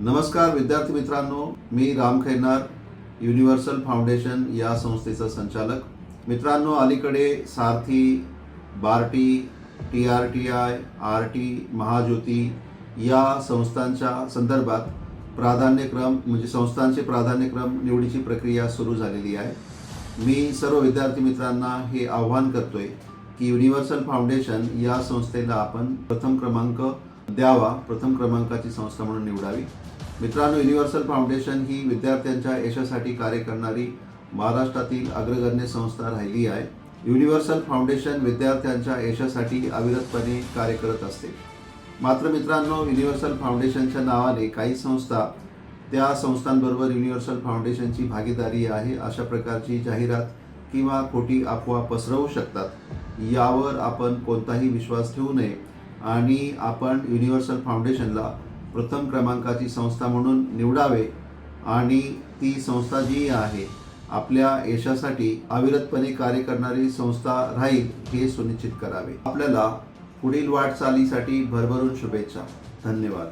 नमस्कार विद्यार्थी मित्रांनो, मी राम खैरनार, युनिव्हर्सल फाउंडेशन या संस्थेचा संचालक. मित्रांनो, अलीकडे सारथी, बार्टी, TRTI, RT, महाज्योती या संस्थांच्या संदर्भात प्राधान्यक्रम म्हणजे संस्थांचे प्राधान्यक्रम निवडीची प्रक्रिया सुरू झालेली आहे. मी सर्व विद्यार्थी मित्रांना हे आव्हान करतोय की युनिव्हर्सल फाउंडेशन या संस्थेला आपण प्रथम क्रमांक द्यावा, प्रथम क्रमांकाची संस्था म्हणून निवडावी. मित्रांनो, युनिव्हर्सल फाउंडेशन ही विद्यार्थ्यांच्या यशासाठी कार्य करणारी महाराष्ट्रातील अग्रगण्य संस्था राहिली आहे. युनिव्हर्सल फाउंडेशन विद्यार्थ्यांच्या यशासाठी अविरतपणे कार्य करत असते. मात्र मित्रांनो, युनिव्हर्सल फाउंडेशनच्या नावाने काही संस्था त्या संस्थांबरोबर युनिव्हर्सल फाउंडेशनची भागीदारी आहे अशा प्रकारची जाहिरात किंवा खोटी अफवा पसरवू शकतात. यावर आपण कोणताही विश्वास ठेवू नये आणि आपण युनिव्हर्सल फाउंडेशनला प्रथम क्रमांकाची संस्था म्हणून निवडावे आणि ती संस्था जी आहे आपल्या यशासाठी अविरतपणे कार्य करणारी संस्था राहील हे सुनिश्चित करावे. आपल्याला पुढील वाटचालीसाठी भरभरून शुभेच्छा. धन्यवाद.